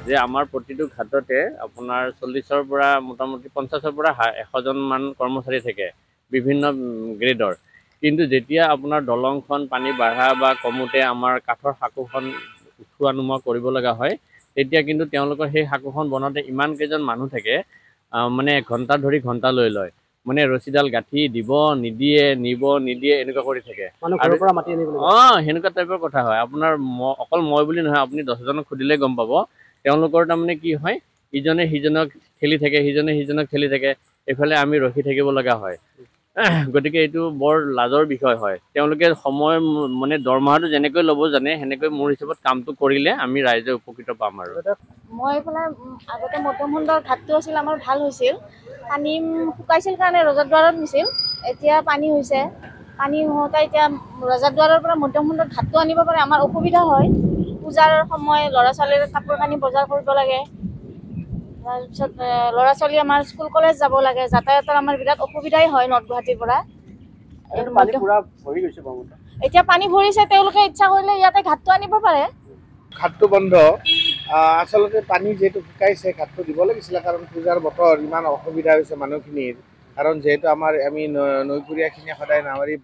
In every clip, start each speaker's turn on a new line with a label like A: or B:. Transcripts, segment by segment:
A: যে আমাৰ প্ৰতিটো ঘাটতে আপোনাৰ 40ৰ পৰা মোটামুটি 50ৰ পৰা 100জন মান কৰ্মচাৰী থাকে বিভিন্ন গ্ৰেডৰ। কিন্তু যেতিয়া আপোনাৰ দলংখন পানী বাঢ়া বা কমোতে আমাৰ কাঠৰ সাঁকোখন উঠোৱা নোমোৱা কৰিব লগা হয়, তেতিয়া কিন্তু তেওঁলোকৰ সেই সাঁকোখন বনাওঁতে ইমান কেইজন মানুহ থাকে, মানে ঘণ্টা ধৰি ঘণ্টা লৈ লয়। মানে ৰছীডাল গাঁঠি দিব নিদিয়ে, নিব নিদিয়ে, এনেকুৱা কৰি থাকে। সেনেকুৱা টাইপৰ কথা হয়। আপোনাৰ অকল মই বুলি নহয়, আপুনি 10জনক সুধিলে গম পাব। তেওঁলোকৰ তাৰমানে কি হয়, ইজনে সিজনক ঠেলি থাকে, সিজনে সিজনক ঠেলি থাকে, এইফালে আমি ৰখি থাকিব লগা হয়। গতিকে এইটো বৰ লাজৰ বিষয় হয়। তেওঁলোকে সময় মানে দৰমহাটো যেনেকৈ ল'ব জানে, সেনেকৈ মোৰ হিচাপত কামটো কৰিলে আমি ৰাইজে উপকৃত পাম আৰু।
B: মই এইফালে আগতে মধ্যমখণ্ডৰ ঘাটটো আছিল, আমাৰ ভাল হৈছিল। পানী শুকাইছিল কাৰণে ৰজাদ্বাৰত নিছিল, এতিয়া পানী হৈছে। পানী হওঁতে এতিয়া ৰজাদ্বাৰৰ পৰা মধ্যমখণ্ডত ঘাটটো আনিব পাৰে, আমাৰ অসুবিধা হয়। পূজাৰ সময় ল'ৰা ছোৱালীৰ কাপোৰ কানি বজাৰ কৰিব লাগে। তাৰপিছত ল'ৰা ছোৱালী আমাৰ স্কুল কলেজ যাব লাগে, যাতায়াতৰ আমাৰ বিৰাট অসুবিধাই হয় নৰ্থ গুৱাহাটীৰ পৰা। এতিয়া পানী ভৰিছে, তেওঁলোকে ইচ্ছা কৰিলে ইয়াতে ঘাটটো আনিব পাৰে।
C: ঘাটটো বন্ধ, আচলতে পানী যিহেতু শুকাইছে ঘাটটো দিব লাগিছিলে, কাৰণ পূজাৰ বতৰ, ইমান অসুবিধা হৈছে মানুহখিনিৰ। কাৰণ যিহেতু আমি নৈপৰীয়াখিনি সদায় নাৱাৰী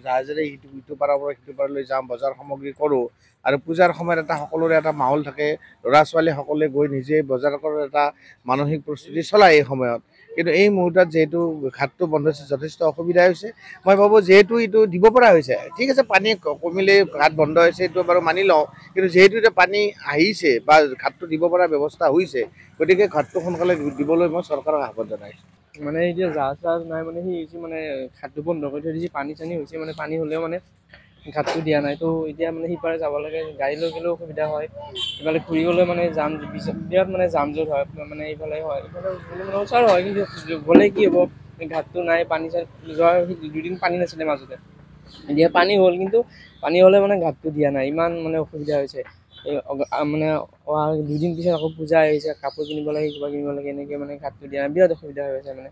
C: জাহাজেৰে ইটো পাৰৰ পৰা সিটো পাৰলৈ যাওঁ, বজাৰ সামগ্ৰী কৰোঁ। আৰু পূজাৰ সময়ত সকলোৰে এটা মাহোল থাকে, ল'ৰা ছোৱালী সকলোৱে গৈ নিজে বজাৰ কৰাৰ এটা মানসিক প্ৰস্তুতি চলায় এই সময়ত। কিন্তু এই মুহূৰ্তত যিহেতু ঘাটটো বন্ধ হৈছে, যথেষ্ট অসুবিধা হৈছে। মই ভাবোঁ যিহেতু এইটো দিব পৰা হৈছে, ঠিক আছে, পানী কমিলে ঘাট বন্ধ হৈছে, এইটো বাৰু মানি লওঁ। কিন্তু যিহেতু এতিয়া পানী আহিছে বা ঘাটটো দিব পৰা ব্যৱস্থা হৈছে, গতিকে ঘাটটো সোনকালে দিবলৈ মই চৰকাৰক আহ্বান জনাইছোঁ।
D: মানে এতিয়া জাহাজ নাই, মানে সি হৈছে মানে ঘাটটো বন্ধ কৰি থৈ দিছে, পানী চানী হৈছে, মানে পানী হ'লেও মানে ঘাটটো দিয়া নাই। তো এতিয়া মানে সিপাৰে যাব লাগে, গাড়ী লৈ গ'লেও অসুবিধা হয়। ইফালে ঘূৰি গ'লে মানে বিৰাট মানে জাম জোট হয়, মানে ইফালে হয়, ইফালে মানে ওচৰ হয়, কিন্তু গ'লে কি হ'ব, ঘাটটো নাই, পানী যোৱা 2দিন পানী নাছিলে মাজতে। এতিয়া পানী হ'ল, কিন্তু পানী হ'লে মানে ঘাটটো দিয়া নাই, ইমান মানে অসুবিধা হৈছে। মানে 2দিন পিছত আকৌ পূজা আহিছে, কাপোৰ কিনিব লাগে, কিবা কিনিব লাগে, এনেকৈ মানে ঘাটটো দিয়া নাই, বিৰাট অসুবিধা হৈ আছে মানে।